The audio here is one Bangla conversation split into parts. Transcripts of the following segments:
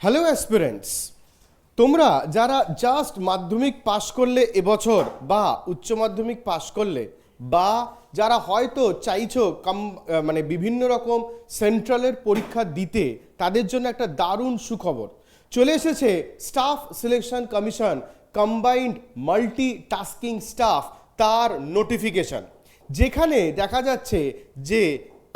হ্যালো অ্যাসপিরেন্টস, তোমরা যারা জাস্ট মাধ্যমিক পাশ করলে এবছর বা উচ্চ মাধ্যমিক পাশ করলে বা যারা হয়তো চাইছো মানে বিভিন্ন রকম সেন্ট্রালের পরীক্ষা দিতে, তাদের জন্য একটা দারুণ সুখবর চলে এসেছে। Staff selection commission combined multi tasking staff তার নোটিফিকেশন, যেখানে দেখা যাচ্ছে যে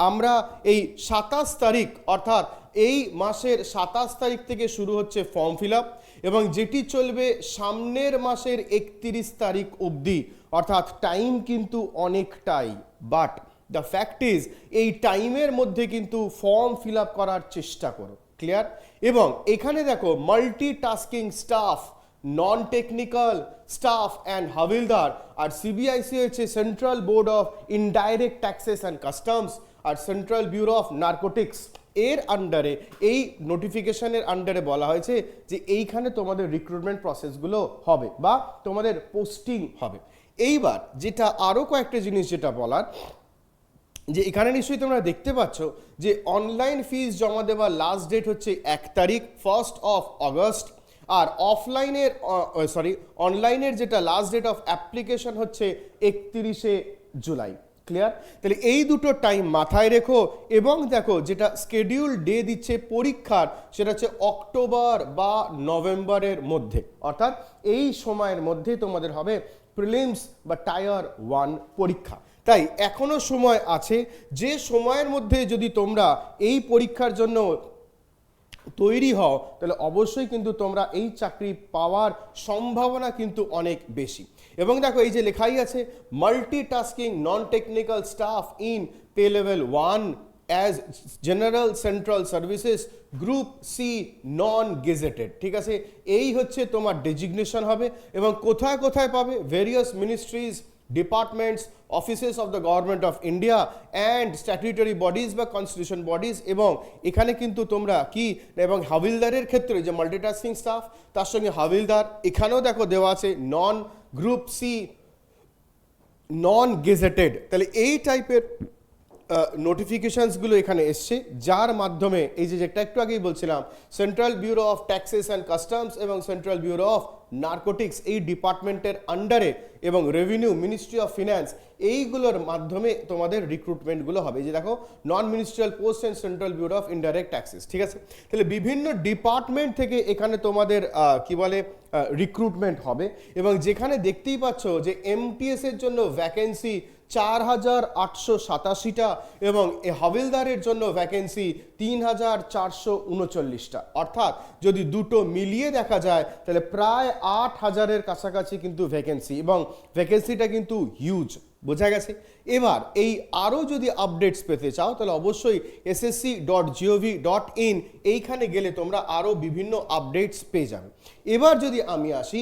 আমরা এই 27 তারিখ অর্থাৎ এই মাসের 27 তারিখ থেকে শুরু হচ্ছে ফর্ম ফিল আপ এবং যেটি চলবে সামনের মাসের 31 তারিখ অবধি, অর্থাৎ টাইম কিন্তু অনেকটাই। বাট দ্য ফ্যাক্ট ইজ এই টাইমের মধ্যে কিন্তু ফর্ম ফিল আপ করার চেষ্টা করো। ক্লিয়ার? এবং এখানে দেখো multi tasking staff, non technical staff and havildar, আর সিবিআইসি হচ্ছে central board of indirect taxes and customs আর সেন্ট্রাল ব্যুরো অফ নার্কোটিক্স এর আন্ডারে এই নোটিফিকেশনের আন্ডারে বলা হয়েছে যে এইখানে তোমাদের রিক্রুটমেন্ট প্রসেসগুলো হবে বা তোমাদের পোস্টিং হবে। এইবার যেটা আরও কয়েকটা জিনিস যেটা বলার, যে এখানে নিশ্চয়ই তোমরা দেখতে পাচ্ছ যে অনলাইন ফিস জমা দেওয়ার লাস্ট ডেট হচ্ছে 1 তারিখ 1 অগস্ট, আর অনলাইনের যেটা লাস্ট ডেট অফ অ্যাপ্লিকেশন হচ্ছে 31 জুলাই। ক্লিয়ার? তাহলে এই দুটো টাইম মাথায় রেখো এবং দেখো যেটা স্কেডিউল ডে দিচ্ছে পরীক্ষার, সেটা হচ্ছে অক্টোবর বা নভেম্বরের মধ্যে, অর্থাৎ এই সময়ের মধ্যে তোমাদের হবে প্রিলিমস বা টায়ার 1 পরীক্ষা। তাই এখনো সময় আছে, যে সময়ের মধ্যে যদি তোমরা এই পরীক্ষার জন্য তৈরি হও তাহলে অবশ্যই কিন্তু তোমরা এই চাকরি পাওয়ার সম্ভাবনা কিন্তু অনেক বেশি। এবং দেখো এই যে লেখাই আছে multitasking non technical staff in pay level 1 as general central services group C non gazetted. ঠিক আছে, এই হচ্ছে তোমার ডেজিগনেশন হবে এবং কোথায় কোথায় পাবে? Various ministries, departments, offices of the government of India and statutory bodies বা কনস্টিটিউশন বডিজ। এবং এখানে কিন্তু তোমরা কি, এবং হাবিলদারের ক্ষেত্রে যে মাল্টিটাস্কিং স্টাফ তার সঙ্গে হাবিলদার, এখানেও দেখো দেওয়া আছে নন গ্রুপ সি নন গেজেটেড। তাহলে এই টাইপের নোটিফিকেশানসগুলো এখানে এসছে, যার মাধ্যমে এই যে যেটা একটু আগেই বলছিলাম central bureau of taxes and customs এবং সেন্ট্রাল ব্যুরো অফ নার্কোটিক্স এই ডিপার্টমেন্টের আন্ডারে এবং রেভিনিউ, মিনিস্ট্রি অফ ফিন্যান্স, এইগুলোর মাধ্যমে তোমাদের রিক্রুটমেন্টগুলো হবে। যে দেখো নন ministerial post and central bureau of indirect taxes. ঠিক আছে, তাহলে বিভিন্ন ডিপার্টমেন্ট থেকে এখানে তোমাদের কি বলে রিক্রুটমেন্ট হবে। এবং যেখানে দেখতেই পাচ্ছ যে এমটিএস এর জন্য ভ্যাকেন্সি 4887টা এবং হাবিলদারের জন্য ভ্যাকেন্সি 3439টা, অর্থাৎ যদি দুটো মিলিয়ে দেখা যায় তাহলে প্রায় 8000-এর কাছাকাছি কিন্তু ভ্যাকেন্সি, এবং ভ্যাকেন্সিটা কিন্তু হিউজ। বোঝা গেছে? এবার এই আরও যদি আপডেটস পেতে চাও তাহলে অবশ্যই ssc.gov.in এইখানে গেলে তোমরা আরও বিভিন্ন আপডেটস পেয়ে যাবে। এবার যদি আমি আসি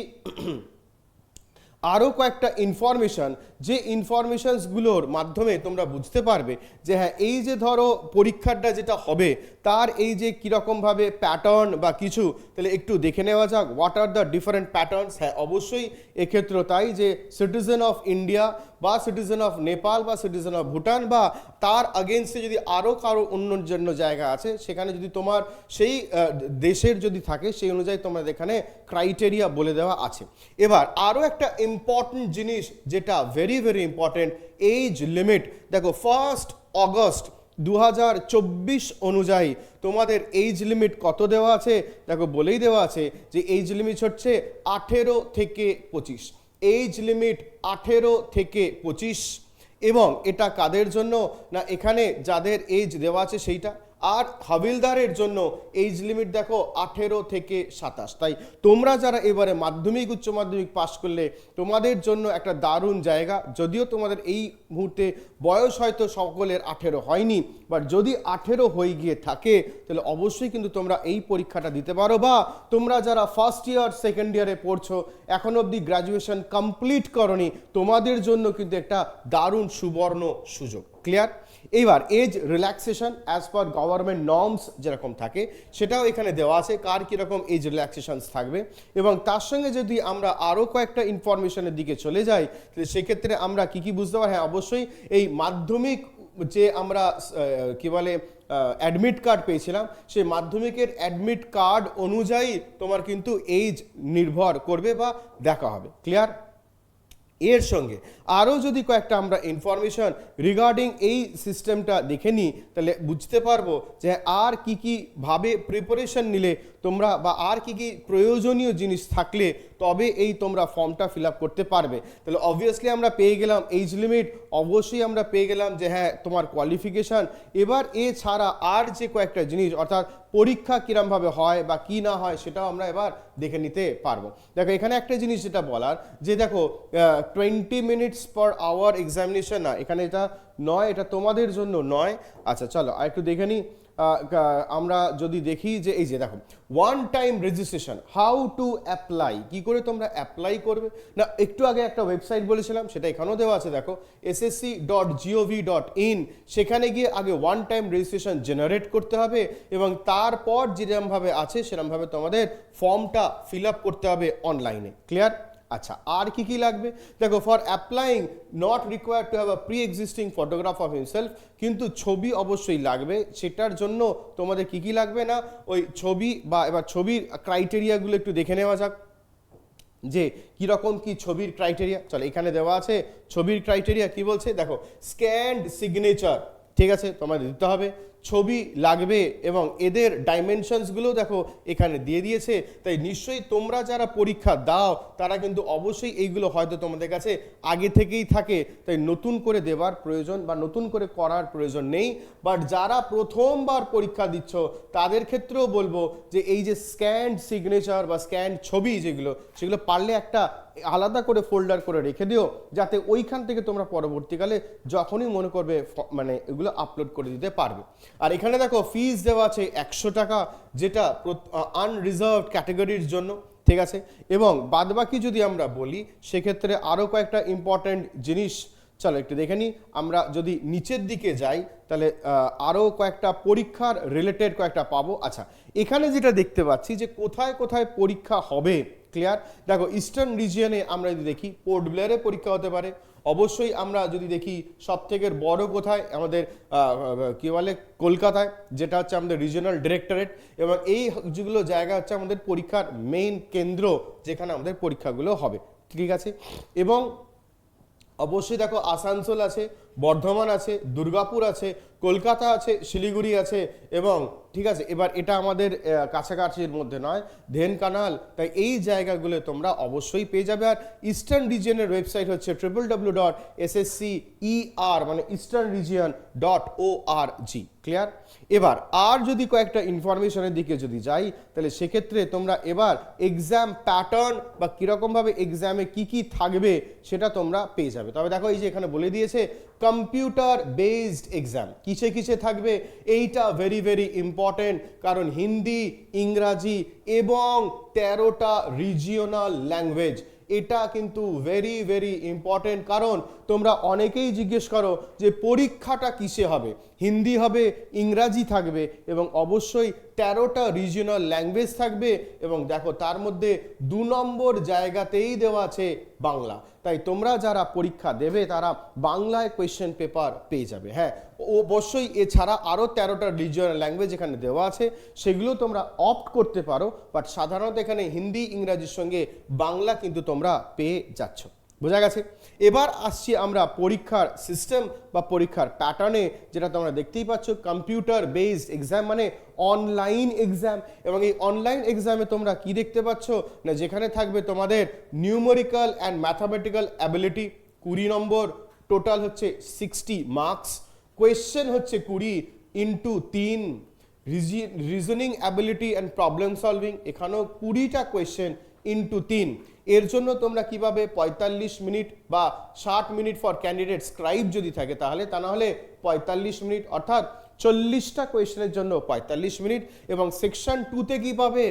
আরও কয়েকটা ইনফরমেশান, যে ইনফরমেশানসগুলোর মাধ্যমে তোমরা বুঝতে পারবে যে হ্যাঁ এই যে ধরো পরীক্ষাটা যেটা হবে তার এই যে কীরকমভাবে প্যাটার্ন বা কিছু, তাহলে একটু দেখে নেওয়া যাক what are the different patterns. হ্যাঁ অবশ্যই এক্ষেত্রে তাই যে সিটিজেন অফ ইন্ডিয়া বা সিটিজেন অফ নেপাল বা সিটিজেন অফ ভুটান বা তার আগেনস্টে যদি আরও কারো অন্য জন্য জায়গা আছে, সেখানে যদি তোমার সেই দেশের যদি থাকে সেই অনুযায়ী তোমাদের এখানে ক্রাইটেরিয়া বলে দেওয়া আছে। এবার আরও একটা ইম্পর্টেন্ট জিনিস যেটা very very important, age limit. দেখো 1 অগস্ট 2024 অনুযায়ী তোমাদের এজ লিমিট কত দেওয়া আছে? দেখো বলেই দেওয়া আছে যে এজ লিমিট হচ্ছে 18 থেকে 25। এজ লিমিট 18 থেকে 25, এবং এটা কাদের জন্য না, এখানে যাদের এজ দেওয়া আছে সেইটা। আর হাবিলদারের জন্য এজ লিমিট দেখো 18 থেকে 27। তাই তোমরা যারা এবারে মাধ্যমিক উচ্চ মাধ্যমিক পাশ করলে তোমাদের জন্য একটা দারুণ জায়গা। যদিও তোমাদের এই মুহূর্তে বয়স হয়তো সকলের 18 হয়নি, বাট যদি 18 হয়ে গিয়ে থাকে তাহলে অবশ্যই কিন্তু তোমরা এই পরীক্ষাটা দিতে পারো। বা তোমরা যারা ফার্স্ট ইয়ার সেকেন্ড ইয়ারে পড়ছো, এখন অবধি গ্র্যাজুয়েশন কমপ্লিট করনি, তোমাদের জন্য কিন্তু একটা দারুণ সুবর্ণ সুযোগ। ক্লিয়ার? এইবার age relaxation as per government norms যেরকম থাকে সেটাও এখানে দেওয়া আছে, কার কীরকম এজ রিল্যাক্সেশনস থাকবে। এবং তার সঙ্গে যদি আমরা আরও কয়েকটা ইনফরমেশনের দিকে চলে যাই তাহলে সেক্ষেত্রে আমরা কী কী বুঝতে পারি? হ্যাঁ অবশ্যই এই মাধ্যমিক যে আমরা কি বলে অ্যাডমিট কার্ড পেয়েছিলাম, সেই মাধ্যমিকের অ্যাডমিট কার্ড অনুযায়ী তোমার কিন্তু এইজ নির্ভর করবে বা দেখা হবে। ক্লিয়ার? এর সঙ্গে আরও যদি কয়েকটা আমরা ইনফরমেশন রিগার্ডিং এই সিস্টেমটা দেখে নিই, তাহলে বুঝতে পারবো যে আর কি কি ভাবে প্রিপারেশন নিলে তোমরা, বা আর কি কি প্রয়োজনীয় জিনিস থাকলে তবে এই তোমরা ফর্মটা ফিল আপ করতে পারবে। তাহলে অবভিয়াসলি আমরা পেয়ে গেলাম এজ লিমিট, অবশ্যই আমরা পেয়ে গেলাম যে হ্যাঁ তোমার কোয়ালিফিকেশান। এবার এছাড়া আর যে কয়েকটা জিনিস, অর্থাৎ পরীক্ষা কিরমভাবে হয় বা কি না হয় সেটাও আমরা এবার দেখে নিতে পারবো। দেখো এখানে একটা জিনিস যেটা বলার, যে দেখো 20 মিনিটস পার আওয়ার এক্সামিনেশন, না এখানে এটা নয়, এটা তোমাদের জন্য নয়। আচ্ছা চলো আর একটু দেখে নিই। আমরা যদি দেখি যে এই যে দেখো one time registration, how to apply, কি করে তোমরা অ্যাপ্লাই করবে। না একটু আগে একটা ওয়েবসাইট বলেছিলাম, সেটা এখানেও দেওয়া আছে, দেখো ssc.gov.in। সেখানে গিয়ে আগে ওয়ান টাইম রেজিস্ট্রেশন জেনারেট করতে হবে এবং তারপর যেরকমভাবে আছে সেরকমভাবে তোমাদের ফর্মটা ফিল আপ করতে হবে অনলাইনে। ক্লিয়ার? আচ্ছা আর কি কি লাগবে, দেখো for applying not required to have a pre existing photograph of himself, কিন্তু ছবি অবশ্যই লাগবে। সেটার জন্য তোমাদের কি কি লাগবে, না ওই ছবি, বা এবার ছবির ক্রাইটেরিয়াগুলো একটু দেখে নেওয়া যাক যে কীরকম কি ছবির ক্রাইটেরিয়া। চলো এখানে দেওয়া আছে ছবির ক্রাইটেরিয়া কি বলছে, দেখো স্ক্যান্ড সিগনেচার, ঠিক আছে তোমাদের দিতে হবে, ছবি লাগবে এবং এদের ডাইমেনশনসগুলো দেখো এখানে দিয়ে দিয়েছে। তাই নিশ্চয়ই তোমরা যারা পরীক্ষা দাও তারা কিন্তু অবশ্যই এইগুলো হয়তো তোমাদের কাছে আগে থেকেই থাকে, তাই নতুন করে দেওয়ার প্রয়োজন বা নতুন করে করার প্রয়োজন নেই। বাট যারা প্রথমবার পরীক্ষা দিচ্ছ তাদের ক্ষেত্রেও বলবো যে এই যে স্ক্যান্ড সিগনেচার বা স্ক্যান্ড ছবি যেগুলো, সেগুলো পারলে একটা আলাদা করে ফোল্ডার করে রেখে দিও, যাতে ওইখান থেকে তোমরা পরবর্তীকালে যখনই মনে করবে মানে এগুলো আপলোড করে দিতে পারবে। আর এখানে দেখো ফিস দেওয়া আছে 100 টাকা, যেটা আনরিজার্ভড ক্যাটাগরির জন্য, ঠিক আছে। এবং বাদবাকি যদি আমরা বলি সেক্ষেত্রে আরও কয়েকটা ইম্পর্ট্যান্ট জিনিস, চলো একটু দেখে নিই। আমরা যদি নিচের দিকে যাই তাহলে আরও কয়েকটা পরীক্ষার রিলেটেড কয়েকটা পাবো। আচ্ছা এখানে যেটা দেখতে পাচ্ছি যে কোথায় কোথায় পরীক্ষা হবে। ক্লিয়ার? দেখো ইস্টার্ন রিজিয়নে আমরা যদি দেখি পোর্ট ব্লেয়ারে পরীক্ষা হতে পারে। অবশ্যই আমরা যদি দেখি সব থেকে বড় কোথায়, আমাদের কী বলে কলকাতায়, যেটা হচ্ছে আমাদের রিজিওনাল ডিরেক্টরেট, এবং এই যেগুলো জায়গা হচ্ছে আমাদের পরীক্ষার মেইন কেন্দ্র, যেখানে আমাদের পরীক্ষাগুলো হবে। ঠিক আছে? এবং অবশ্যই দেখো আসানসোল আছে, বর্ধমান আছে, দুর্গাপুর আছে, কলকাতা আছে, শিলিগুড়ি আছে, এবং ঠিক আছে এবার এটা আমাদের কাছাকাছির মধ্যে নয়, ঢেনকানাল। তাই এই জায়গাগুলো তোমরা অবশ্যই পেয়ে যাবে। আর ইস্টার্ন রিজিয়নের ওয়েবসাইট হচ্ছে www.sscer মানে ইস্টার্ন রিজিয়ন .org। ক্লিয়ার? এবার আর যদি কয়েকটা ইনফরমেশনের দিকে যদি যাই তাহলে সেক্ষেত্রে তোমরা এবার এক্সাম প্যাটার্ন বা কীরকমভাবে এক্সামে কি কি থাকবে সেটা তোমরা পেয়ে যাবে। তবে দেখো এই যে এখানে বলে দিয়েছে কম্পিউটার বেসড এক্সাম, কিসে কিসে থাকবে এইটা ভেরি ভেরি ইম্পর্টেন্ট, কারণ হিন্দি, ইংরাজি এবং 13টা রিজিওনাল ল্যাঙ্গুয়েজ, এটা কিন্তু ভেরি ভেরি ইম্পর্টেন্ট। কারণ তোমরা অনেকেই জিজ্ঞেস করো যে পরীক্ষাটা কিসে হবে, হিন্দি হবে, ইংরাজি থাকবে এবং অবশ্যই 13টা রিজিওনাল ল্যাঙ্গুয়েজ থাকবে। এবং দেখো তার মধ্যে 2 নম্বর জায়গাতেই দেওয়া আছে বাংলা। তাই তোমরা যারা পরীক্ষা দেবে তারা বাংলায় কোয়েশ্চেন পেপার পেয়ে যাবে। হ্যাঁ অবশ্যই এছাড়া আরও 13টা রিজিওনাল ল্যাঙ্গুয়েজ এখানে দেওয়া আছে, সেগুলো তোমরা অপ্ট করতে পারো, বাট সাধারণত এখানে হিন্দি ইংরাজির সঙ্গে বাংলা কিন্তু তোমরা পেয়ে যাচ্ছ। বোঝা গেছে? এবার আসছি আমরা পরীক্ষার সিস্টেম বা পরীক্ষার প্যাটার্নে, যেটা তোমরা দেখতেই পাচ্ছ কম্পিউটার বেসড এক্সাম মানে অনলাইন এক্সাম। এবং এই অনলাইন এক্সামে তোমরা কি দেখতে পাচ্ছ, না যেখানে থাকবে তোমাদের numerical and mathematical ability 20 number, total হচ্ছে 60 মার্কস, কোয়েশ্চেন হচ্ছে 20 × 3, reasoning ability and problem solving এখানেও 20টা কোয়েশ্চেন × 3। এর জন্য তোমরা কিভাবে 45 মিনিট বা 60 মিনিট ফর ক্যান্ডিডেট স্ক্রাইব যদি থাকে তাহলে, তা না হলে 45 মিনিট, অর্থাৎ 40টা কোয়েশ্চেনের জন্য 45 মিনিট। এবং সেকশন 2তে কি পাবে,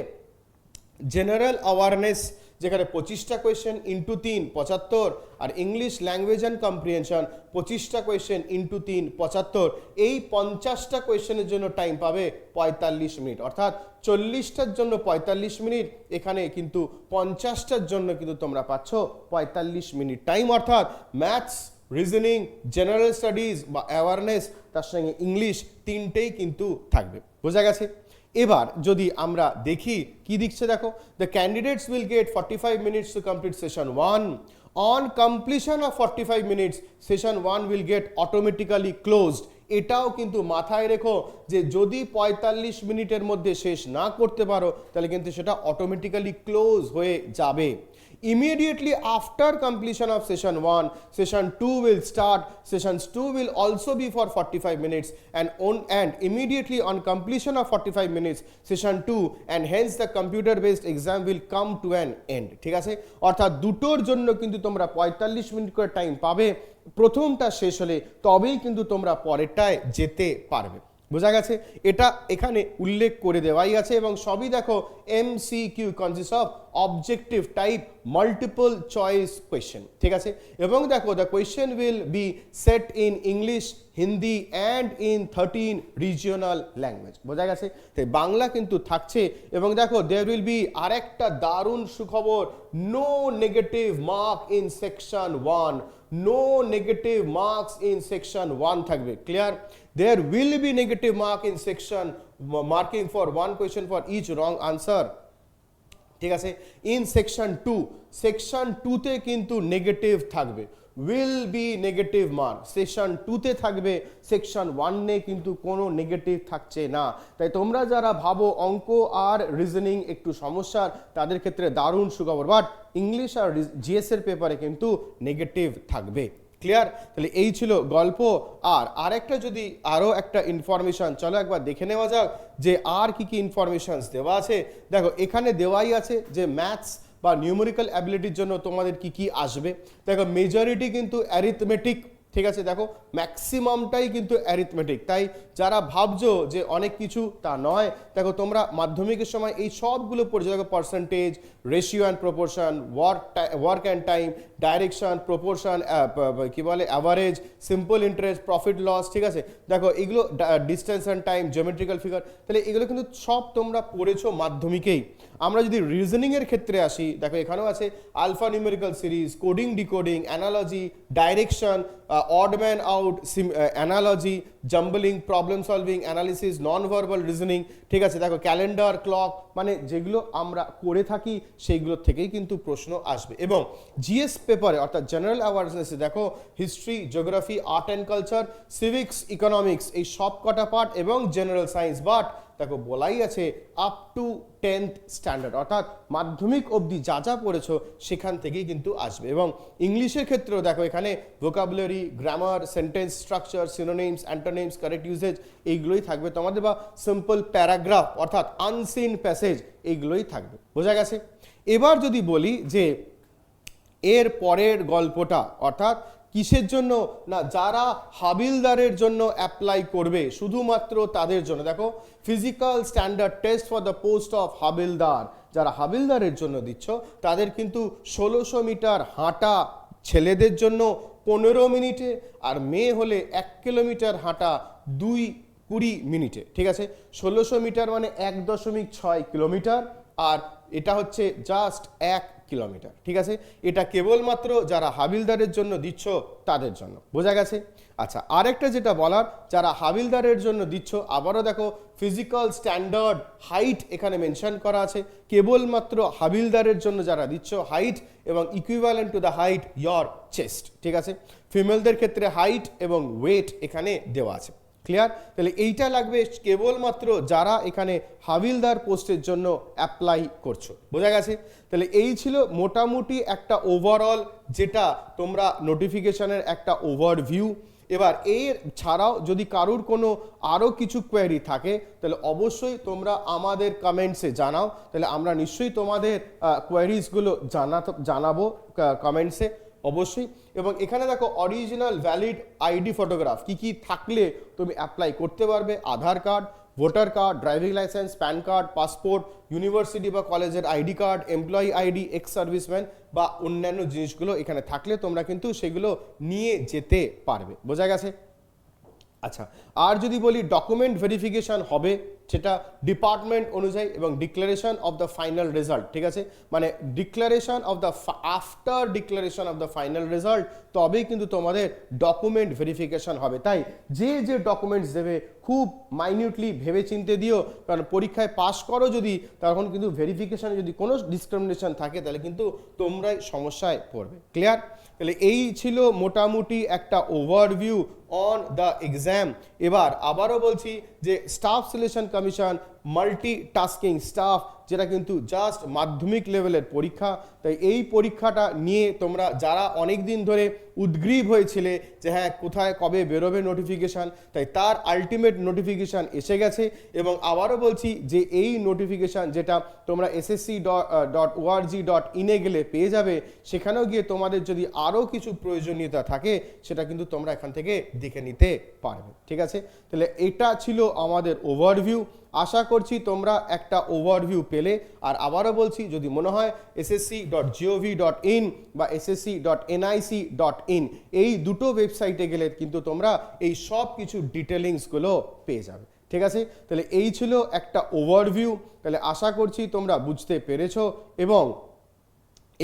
জেনারেল অ্যাওয়ারনেস, যেখানে 25টা কোয়েশ্চেন × 3 75, আর ইংলিশ ল্যাঙ্গুয়েজ অ্যান্ড কম্প্রিহেনশন 25টা কোয়েশ্চেন × 3 75। এই 50টা কোয়েশ্চেনের জন্য টাইম পাবে 45 মিনিট, অর্থাৎ 40টার জন্য 45 মিনিট, এখানে কিন্তু 50টার জন্য কিন্তু তোমরা পাচ্ছ 45 মিনিট টাইম। অর্থাৎ ম্যাথস, রিজনিং, জেনারেল স্টাডিজ বা অ্যাওয়ারনেস, তার সঙ্গে ইংলিশ, তিনটেই কিন্তু থাকবে। বোঝা গেছে? এবার যদি আমরা দেখি কি দিচ্ছে, দেখো, the candidates will get 45 minutes to complete session 1। On completion of 45 minutes session 1 will get automatically closed. এটাও কিন্তু মাথায় রেখো যে যদি 45 মিনিটের মধ্যে শেষ না করতে পারো তাহলে কিন্তু সেটা অটোমেটিক্যালি ক্লোজ হয়ে যাবে। Immediately after completion of session 1, session 2 will start. Sessions 2 will also be for 45 minutes and immediately on completion of 45 minutes, session 2 and hence the computer based exam will come to an end. ঠিক আছে? অর্থাৎ দুটোর জন্য কিন্তু তোমরা 45 মিনিট করে টাইম পাবে। প্রথমটা শেষ হলে তবেই কিন্তু তোমরা পরেরটায় যেতে পারবে। বোঝা গেছে? এটা এখানে উল্লেখ করে দেওয়াই আছে এবং সবই দেখো MCQ consist of objective type multiple choice question. ঠিক আছে? এবং দেখো the question will be set in English, Hindi and in 13 regional language. বোঝা গেছে? তাই বাংলা কিন্তু থাকছে এবং দেখো দেয়ার উইল বি আরেকটা দারুণ সুখবর, no negative mark in section 1। No negative marks in section 1 থাকবে। Clear? There will be negative mark in section marking for one question for each wrong answer। ঠিক আছে? ইন সেকশন 2, সেকশন 2 তে কিন্তু নেগেটিভ থাকবে, will be negative mark section 2 তে থাকবে, সেকশন 1 এ কিন্তু কোনো নেগেটিভ থাকছে না। তাই তোমরা যারা ভাবো অঙ্ক আর রিজনিং একটু সমস্যার, তাদের ক্ষেত্রে দারুণ সুখবর, বাট ইংলিশ আর জিএস এর পেপারে কিন্তু নেগেটিভ থাকবে। ক্লিয়ার? তাহলে এই ছিল গল্প। আর আরেকটা যদি আরও একটা ইনফরমেশন, চলো একবার দেখে নেওয়া যাক যে আর কি কি ইনফরমেশনস দেওয়া আছে। দেখো এখানে দেওয়াই আছে যে ম্যাথস বা নিউমেরিক্যাল অ্যাবিলিটির জন্য তোমাদের কি কি আসবে। দেখো মেজরিটি কিন্তু অ্যারিথমেটিক। ঠিক আছে? দেখো ম্যাক্সিমামটাই কিন্তু অ্যারিথমেটিক। তাই যারা ভাবছো যে অনেক কিছু, তা নয়। দেখো তোমরা মাধ্যমিকের সময় এই সবগুলো পড়েছো। দেখো percentage, ratio and proportion, work and time, direction, proportion, কি বলে average, simple interest, profit loss. ঠিক আছে? দেখো এগুলো distance and time, geometrical figure, তাহলে এগুলো কিন্তু সব তোমরা পড়েছো মাধ্যমিকেই। আমরা যদি রিজনিংয়ের ক্ষেত্রে আসি, দেখো এখানেও আছে alpha numerical series, coding decoding, analogy, direction, odd man out, analogy, jumbling, problem solving, analysis, non verbal reasoning. ঠিক আছে? দেখো ক্যালেন্ডার, ক্লক, মানে যেগুলো আমরা করে থাকি সেইগুলোর থেকেই কিন্তু প্রশ্ন আসবে। এবং জিএস পেপারে অর্থাৎ জেনারেল অ্যাওয়ারনেসে দেখো history, geography, art and culture, civics, economics, এই সব কটা পার্ট এবং জেনারেল সায়েন্স, বাট দেখো বলাই আছে আপ টু 10th স্ট্যান্ডার্ড, অর্থাৎ মাধ্যমিক অবধি যা যা পড়েছো সেখান থেকেই কিন্তু আসবে। এবং ইংলিশের ক্ষেত্রেও দেখো এখানে vocabulary, grammar, sentence structure, synonyms, antonyms, correct uses, এইগুলোই থাকবে তোমাদের, বা সিম্পল প্যারাগ্রাফ অর্থাৎ আনসিন প্যাসেজ, এইগুলোই থাকবে। বোঝা গেছে? এবার যদি বলি যে এর পরের গল্পটা, অর্থাৎ কিসের জন্য না, যারা হাবিলদারের জন্য অ্যাপ্লাই করবে শুধুমাত্র তাদের জন্য। দেখো physical standard test for the post of havildar, যারা হাবিলদারের জন্য দিচ্ছ তাদের কিন্তু 1600 মিটার হাঁটা ছেলেদের জন্য 15 মিনিটে, আর মেয়ে হলে 1 কিলোমিটার হাঁটা 2:20 মিনিটে। ঠিক আছে? 1600 মিটার মানে 1.6 কিলোমিটার, আর এটা হচ্ছে জাস্ট 1 কিলোমিটার। ঠিক আছে? এটা কেবলমাত্র যারা হাবিলদারের জন্য দিচ্ছ তাদের জন্য। বোঝা গেছে? আচ্ছা, আরেকটা যেটা বলার, যারা হাবিলদারের জন্য দিচ্ছ, আবারও দেখো ফিজিক্যাল স্ট্যান্ডার্ড হাইট এখানে মেনশন করা আছে। কেবলমাত্র হাবিলদারের জন্য যারা দিচ্ছ হাইট এবং equivalent to the height your chest. ঠিক আছে? ফিমেলদের ক্ষেত্রে হাইট এবং ওয়েট এখানে দেওয়া আছে। ক্লিয়ার? তাহলে এইটা লাগবে কেবলমাত্র যারা এখানে হাবিলদার পোস্টের জন্য অ্যাপ্লাই করছো। বোঝা গেছে? তাহলে এই ছিল মোটামুটি একটা ওভারঅল, যেটা তোমরা নোটিফিকেশনের একটা ওভারভিউ। এবার এর ছাড়াও যদি কারুর কোনো আরও কিছু কোয়েরি থাকে তাহলে অবশ্যই তোমরা আমাদের কমেন্টসে জানাও, তাহলে আমরা নিশ্চয়ই তোমাদের কোয়েরিজগুলো জানাবো কমেন্টসে অবশ্যই। এবং এখানে দেখো অরিজিনাল ভ্যালিড আইডি ফটোগ্রাফ কি কি থাকলে তুমি অ্যাপ্লাই করতে পারবে। Aadhaar card, voter card, driving licence, PAN card, passport, university বা কলেজের ID card, employee ID, ex serviceman বা অন্যান্য জিনিসগুলো এখানে থাকলে তোমরা কিন্তু সেগুলো নিয়ে যেতে পারবে। বোঝা গেছে? আচ্ছা, আর যদি বলি ডকুমেন্ট ভেরিফিকেশন হবে সেটা ডিপার্টমেন্ট অনুযায়ী এবং declaration of the final result, ঠিক আছে, মানে declaration of the after declaration of the final result তবেই কিন্তু তোমাদের ডকুমেন্ট ভেরিফিকেশন হবে। তাই যে যে ডকুমেন্টস দেবে খুব মাইনিউটলি ভেবে চিনতে দিও, কারণ পরীক্ষায় পাশ করো যদি, তখন কিন্তু ভেরিফিকেশনে যদি কোনো ডিসক্রিমিনেশন থাকে তাহলে কিন্তু তোমরাই সমস্যায় পড়বে। ক্লিয়ার? তাহলে এই ছিল মোটামুটি একটা ওভারভিউ অন দ্য এক্সাম। এবার আবারও বলছি যে staff selection commission multitasking staff, যেটা কিন্তু জাস্ট মাধ্যমিক লেভেলের পরীক্ষা, তাই এই পরীক্ষাটা নিয়ে তোমরা যারা অনেক দিন ধরে উদ্গ্রীব হয়েছিলে যে হ্যাঁ কোথায় কবে বেরোবে নোটিফিকেশান, তাই তার আলটিমেট নোটিফিকেশান এসে গেছে। এবং আবারও বলছি যে এই নোটিফিকেশান যেটা তোমরা ssc.org.in এ গেলে পেয়ে যাবে, সেখানেও গিয়ে তোমাদের যদি আরও কিছু প্রয়োজনীয়তা থাকে সেটা কিন্তু তোমরা এখান থেকে দেখে নিতে পারবে। ঠিক আছে, তাহলে এটা ছিল আমাদের ওভারভিউ। আশা করছি তোমরা একটা ওভারভিউ পেলে। আর আবারও বলছি, যদি মনে হয় ssc.gov.in বা ssc.nic.in এই দুটো ওয়েবসাইটে গেলে কিন্তু তোমরা এই সব কিছু ডিটেলিংসগুলো পেয়ে যাবে। ঠিক আছে, তাহলে এই ছিল একটা ওভারভিউ। তাহলে আশা করছি তোমরা বুঝতে পেরেছো এবং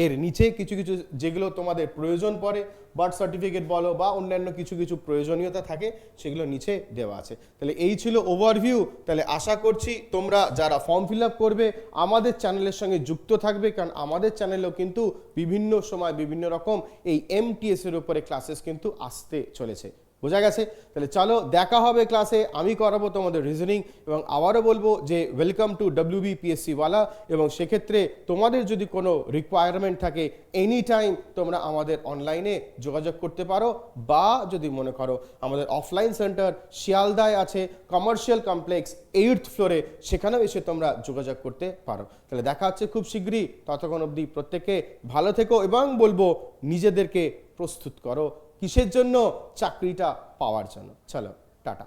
এর নিচে কিছু কিছু যেগুলো তোমাদের প্রয়োজন পড়ে, বার্থ সার্টিফিকেট বলো বা অন্যান্য কিছু কিছু প্রয়োজনীয়তা থাকে, সেগুলো নিচে দেওয়া আছে। তাহলে এই ছিল ওভারভিউ। তাহলে আশা করছি তোমরা যারা ফর্ম ফিল আপ করবে আমাদের চ্যানেলের সঙ্গে যুক্ত থাকবে, কারণ আমাদের চ্যানেলেও কিন্তু বিভিন্ন সময় বিভিন্ন রকম এই MTS এর উপরে ক্লাসেস কিন্তু আসতে চলেছে। বোঝা গেছে? তাহলে চলো দেখা হবে ক্লাসে, আমি করাবো তোমাদের রিজনিং। এবং আবারও বলবো যে ওয়েলকাম টু WBPSC ওয়ালা। এবং সেক্ষেত্রে তোমাদের যদি কোনো রিকোয়ারমেন্ট থাকে এনি টাইম তোমরা আমাদের অনলাইনে যোগাযোগ করতে পারো, বা যদি মনে করো আমাদের অফলাইন সেন্টার শিয়ালদায় আছে, কমার্শিয়াল কমপ্লেক্স 8th ফ্লোরে, সেখানেও এসে তোমরা যোগাযোগ করতে পারো। তাহলে দেখা হচ্ছে খুব শীঘ্রই। ততক্ষণ অবধি প্রত্যেকে ভালো থেকো এবং বলবো নিজেদেরকে প্রস্তুত করো কিসের জন্য? চাকরিটা পাওয়ার জন্য। চলো টাটা।